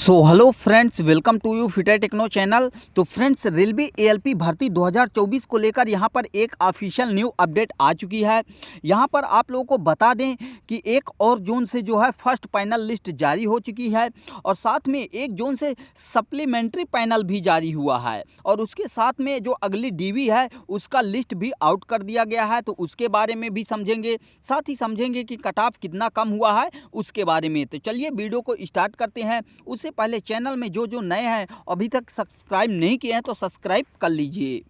Hello friends, welcome to you fitter techno channel. तो friends, railway ALP भर्ती 2024 को लेकर यहाँ पर एक ऑफिशियल न्यू अपडेट आ चुकी है। यहाँ पर आप लोगों को बता दें कि एक और जोन से जो है फर्स्ट पैनल लिस्ट जारी हो चुकी है और साथ में एक जोन से सप्लीमेंट्री पैनल भी जारी हुआ है और उसके साथ में जो अगली डीवी है उसका लिस्ट भी आउट कर दिया गया है। तो उसके बारे में भी समझेंगे, साथ ही समझेंगे कि कट ऑफ कितना कम हुआ है उसके बारे में। तो चलिए वीडियो को स्टार्ट करते हैं। उससे पहले चैनल में जो नए हैं अभी तक सब्सक्राइब नहीं किए हैं तो सब्सक्राइब कर लीजिए।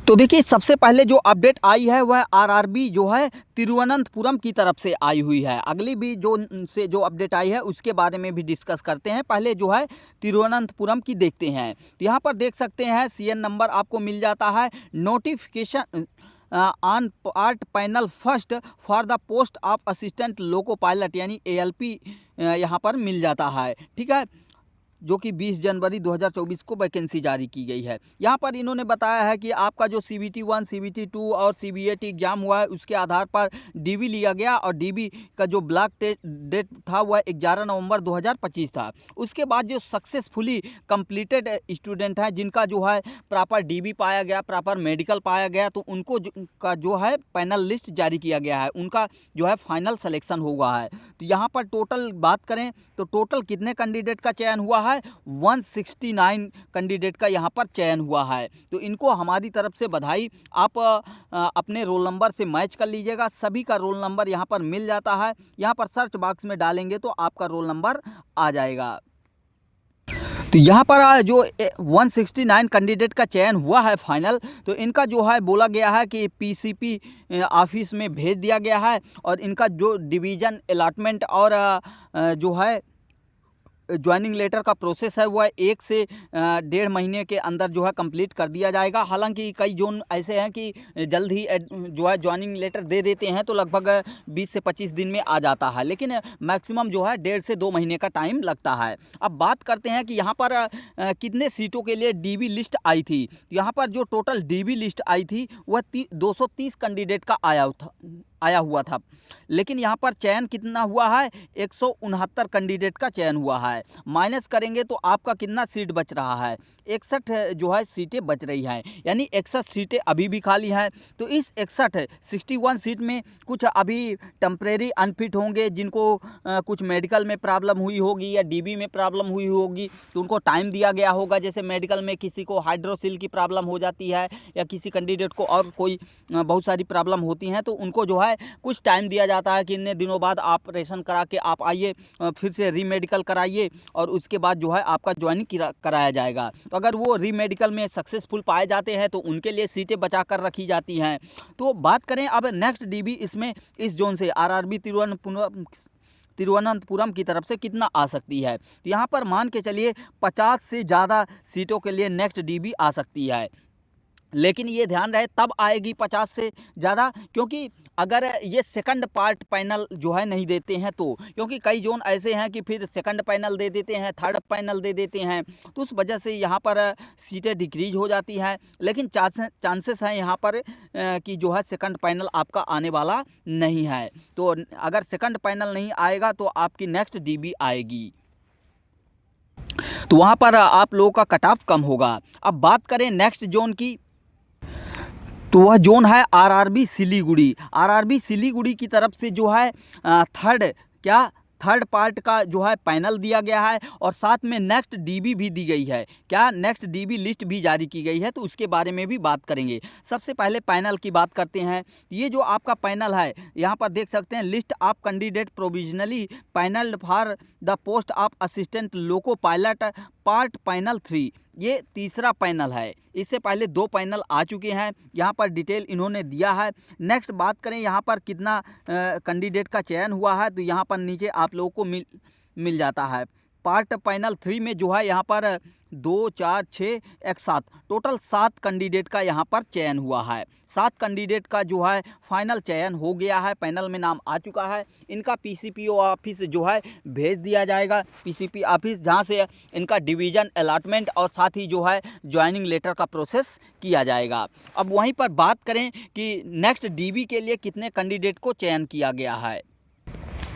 तो देखिए, सबसे पहले जो अपडेट आई है वह आरआरबी जो है तिरुवनंतपुरम की तरफ से आई हुई है। अगली भी जो अपडेट आई है उसके बारे में भी डिस्कस करते हैं। पहले जो है तिरुवनंतपुरम की देखते हैं। तो यहाँ पर देख सकते हैं सीएन नंबर आपको मिल जाता है। Notification on part panel first for the post of assistant loco pilot यानी एएलपी यहाँ पर मिल जाता है, ठीक है, जो कि 20 जनवरी 2024 को वैकेंसी जारी की गई है। यहाँ पर इन्होंने बताया है कि आपका जो CBT 1, CBT 2 और CBAT एग्जाम हुआ है उसके आधार पर डीबी लिया गया और डीबी का जो ब्लॉक डेट था वह 11 नवंबर 2025 था। उसके बाद जो सक्सेसफुली कंप्लीटेड स्टूडेंट हैं जिनका जो है प्रॉपर डीबी पाया गया, प्रॉपर मेडिकल पाया गया, तो उनको का जो है पैनल लिस्ट जारी किया गया है, उनका जो है फाइनल सिलेक्शन हुआ है। तो यहाँ पर टोटल बात करें तो टोटल कितने कैंडिडेट का चयन हुआ है? 169 कैंडिडेट का यहाँ पर चयन हुआ है। तो इनको हमारी तरफ से बधाई। आप अपने रोल नंबर से मैच कर लीजिएगा। सभी का रोल नंबर यहाँ पर मिल जाता है। यहाँ पर सर्च बॉक्स में डालेंगे तो आपका रोल नंबर आ जाएगा। तो यहाँ पर जो 169 कैंडिडेट का चयन हुआ है फाइनल, तो इनका जो है बोला गया है कि पीसीपी ऑफिस में भेज दिया गया है और इनका जो डिवीज़न अलॉटमेंट और जो है ज्वाइनिंग लेटर का प्रोसेस है वह 1 से 1.5 महीने के अंदर जो है कंप्लीट कर दिया जाएगा। हालांकि कई जोन ऐसे हैं कि जल्द ही जो है ज्वाइनिंग लेटर दे देते हैं तो लगभग 20 से 25 दिन में आ जाता है, लेकिन मैक्सिमम जो है 1.5 से 2 महीने का टाइम लगता है। अब बात करते हैं कि यहाँ पर कितने सीटों के लिए डीबी लिस्ट आई थी। यहाँ पर जो टोटल डीबी लिस्ट आई थी वह 230 कैंडिडेट का आया हुआ था, लेकिन यहाँ पर चयन कितना हुआ है? 169 कैंडिडेट का चयन हुआ है। माइनस करेंगे तो आपका कितना सीट बच रहा है? 61 जो है सीटें बच रही हैं, यानी 61 सीटें अभी भी खाली हैं। तो इस 61 सीट में कुछ अभी टेम्परेरी अनफिट होंगे जिनको कुछ मेडिकल में प्रॉब्लम हुई होगी या डीबी में प्रॉब्लम हुई होगी, तो उनको टाइम दिया गया होगा। जैसे मेडिकल में किसी को हाइड्रोसिल की प्रॉब्लम हो जाती है या किसी कैंडिडेट को और कोई बहुत सारी प्रॉब्लम होती हैं, तो उनको जो है कुछ टाइम दिया जाता है कि इतने दिनों बाद ऑपरेशन करा के आप आइए, फिर से रीमेडिकल कराइए और उसके बाद जो है आपका ज्वाइनिंग कराया जाएगा। तो अगर वो रीमेडिकल में सक्सेसफुल पाए जाते हैं तो उनके लिए सीटें बचा कर रखी जाती हैं। तो बात करें अब नेक्स्ट डीबी इसमें इस जोन से आरआरबी तिरुवनंतपुरम की तरफ से कितना आ सकती है। तो यहाँ पर मान के चलिए 50 से ज़्यादा सीटों के लिए नेक्स्ट डीबी आ सकती है, लेकिन ये ध्यान रहे तब आएगी 50 से ज़्यादा, क्योंकि अगर ये सेकंड पार्ट पैनल जो है नहीं देते हैं तो, क्योंकि कई जोन ऐसे हैं कि फिर सेकंड पैनल दे देते हैं, थर्ड पैनल दे देते हैं, तो उस वजह से यहाँ पर सीटें डिक्रीज हो जाती हैं। लेकिन चांसेस हैं यहाँ पर कि जो है सेकंड पैनल आपका आने वाला नहीं है। तो अगर सेकंड पैनल नहीं आएगा तो आपकी नेक्स्ट डीबी आएगी, तो वहाँ पर आप लोगों का कट ऑफ कम होगा। अब बात करें नेक्स्ट जोन की, तो वह जोन है आरआरबी सिलीगुड़ी। आरआरबी सिलीगुड़ी की तरफ से जो है थर्ड पार्ट का जो है पैनल दिया गया है और साथ में नेक्स्ट डीबी भी दी गई है। नेक्स्ट डीबी लिस्ट भी जारी की गई है, तो उसके बारे में भी बात करेंगे। सबसे पहले पैनल की बात करते हैं। ये जो आपका पैनल है यहाँ पर देख सकते हैं, list of candidate provisionally panel for the post of assistant loco pilot part panel 3, ये तीसरा पैनल है। इससे पहले 2 पैनल आ चुके हैं, यहाँ पर डिटेल इन्होंने दिया है। नेक्स्ट बात करें यहाँ पर कितना कैंडिडेट का चयन हुआ है, तो यहाँ पर नीचे आप लोगों को मिल जाता है। पार्ट पैनल 3 में जो है यहाँ पर 2, 4, 6, 1, 7 टोटल 7 कैंडिडेट का यहाँ पर चयन हुआ है। 7 कैंडिडेट का जो है फाइनल चयन हो गया है, पैनल में नाम आ चुका है। इनका पीसीपीओ ऑफिस जो है भेज दिया जाएगा, पीसीपी ऑफिस, जहाँ से इनका डिवीज़न अलॉटमेंट और साथ ही जो है ज्वाइनिंग लेटर का प्रोसेस किया जाएगा। अब वहीं पर बात करें कि नेक्स्ट डीबी के लिए कितने कैंडिडेट को चयन किया गया है।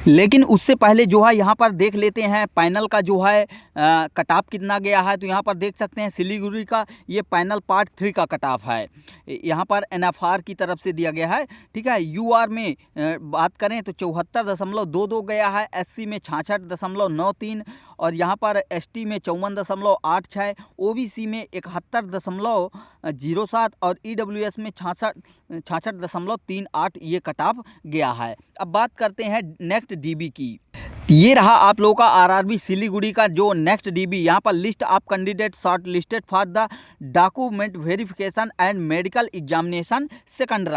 लेकिन उससे पहले जो है यहाँ पर देख लेते हैं पैनल का जो है कट ऑफ कितना गया है। तो यहाँ पर देख सकते हैं सिलीगुड़ी का ये पैनल पार्ट 3 का कट ऑफ है। यहाँ पर एनएफआर की तरफ से दिया गया है, ठीक है। यूआर में बात करें तो 74.22 गया है, एससी में 66.93 और यहाँ पर एसटी में 54.86, ओबीसी में 71.07 और ईडब्ल्यूएस में 66.38 ये कट ऑफ गया है। अब बात करते हैं नेक्स्ट डीबी की। ये रहा आप लोगों का आरआरबी सिलीगुड़ी का जो नेक्स्ट डीबी। यहाँ पर list of candidate short listed for the document verification and medical examination second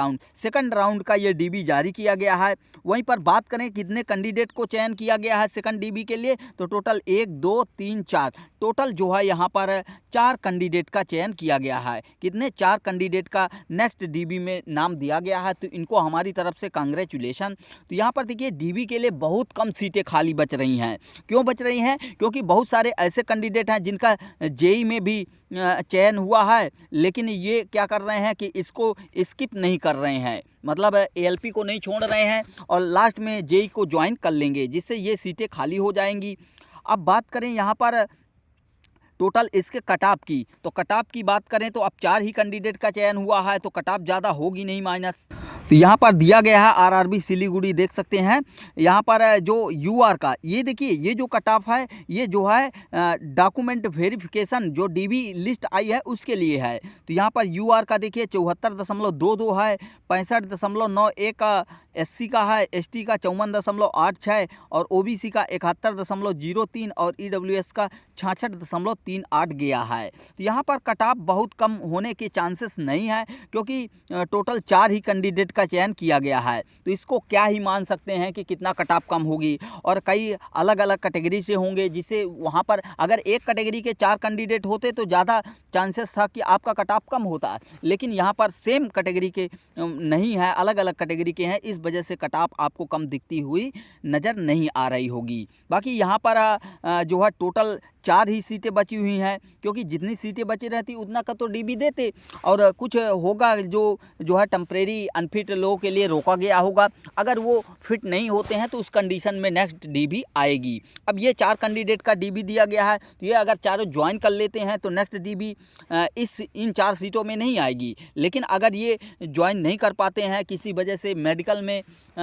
round का ये डीबी जारी किया गया है। वहीं पर बात करें कितने कैंडिडेट को चयन किया गया है सेकंड डीबी के लिए, तो टोटल 1 2 3 4 टोटल जो है यहाँ पर 4 कैंडिडेट का चयन किया गया है। कितने 4 कैंडिडेट का नेक्स्ट डीबी में नाम दिया गया है, तो इनको हमारी तरफ से कांग्रेचुलेशन। तो यहाँ पर देखिए डीबी के लिए बहुत कम सीटें खाली बच रही हैं। क्यों बच रही हैं? क्योंकि बहुत सारे ऐसे कैंडिडेट हैं जिनका जेई में भी चयन हुआ है, लेकिन ये क्या कर रहे हैं कि इसको स्किप नहीं कर रहे हैं, मतलब एएलपी को नहीं छोड़ रहे हैं और लास्ट में जेई को ज्वाइन कर लेंगे, जिससे ये सीटें खाली हो जाएंगी। अब बात करें यहाँ पर टोटल इसके कट ऑफ की, तो कट ऑफ की बात करें तो अब 4 ही कैंडिडेट का चयन हुआ है, तो कट ऑफ ज़्यादा होगी नहीं माइनस। तो यहाँ पर दिया गया है आरआरबी सिलीगुड़ी, देख सकते हैं यहाँ पर जो यूआर का, ये देखिए ये जो कट ऑफ है ये जो है डॉक्यूमेंट वेरिफिकेशन जो डीबी लिस्ट आई है उसके लिए है। तो यहाँ पर यूआर का देखिए 74.22 है, 65.91 का एससी का है, एसटी का 54.86 और ओबीसी का 71.03 और ईडब्ल्यूएस का 66.38 गया है। तो यहाँ पर कट ऑफ बहुत कम होने के चांसेस नहीं है, क्योंकि टोटल 4 ही कैंडिडेट का चयन किया गया है। तो इसको क्या ही मान सकते हैं कि कितना कट ऑफ कम होगी, और कई अलग अलग कैटेगरी से होंगे, जिससे वहाँ पर अगर एक कैटेगरी के 4 कैंडिडेट होते तो ज़्यादा चांसेस था कि आपका कट ऑफ कम होता, लेकिन यहाँ पर सेम कैटेगरी के नहीं है, अलग अलग कैटेगरी के हैं, इस वजह से कट ऑफ आपको कम दिखती हुई नज़र नहीं आ रही होगी। बाकी यहाँ पर जो है टोटल 4 ही सीटें बची हुई हैं, क्योंकि जितनी सीटें बची रहती उतना का तो डीबी देते, और कुछ होगा जो है टेम्परेरी अनफिट लोगों के लिए रोका गया होगा। अगर वो फिट नहीं होते हैं तो उस कंडीशन में नेक्स्ट डीबी आएगी। अब ये 4 कैंडिडेट का डीबी दिया गया है, तो ये अगर चारों ज्वाइन कर लेते हैं तो नेक्स्ट डीबी इन 4 सीटों में नहीं आएगी। लेकिन अगर ये ज्वाइन नहीं कर पाते हैं, किसी वजह से मेडिकल में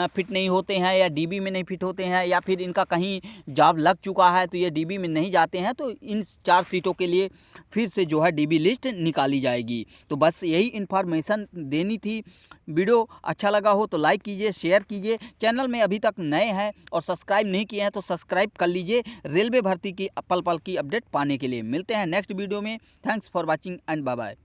फिट नहीं होते हैं या डीबी में नहीं फिट होते हैं, या फिर इनका कहीं जॉब लग चुका है तो ये डीबी में नहीं जाते हैं, तो इन 4 सीटों के लिए फिर से जो है डीबी लिस्ट निकाली जाएगी। तो बस यही इन्फॉर्मेशन देनी थी। वीडियो अच्छा लगा हो तो लाइक कीजिए, शेयर कीजिए। चैनल में अभी तक नए हैं और सब्सक्राइब नहीं किए हैं तो सब्सक्राइब कर लीजिए रेलवे भर्ती की पल पल की अपडेट पाने के लिए। मिलते हैं नेक्स्ट वीडियो में। Thanks for watching and bye bye.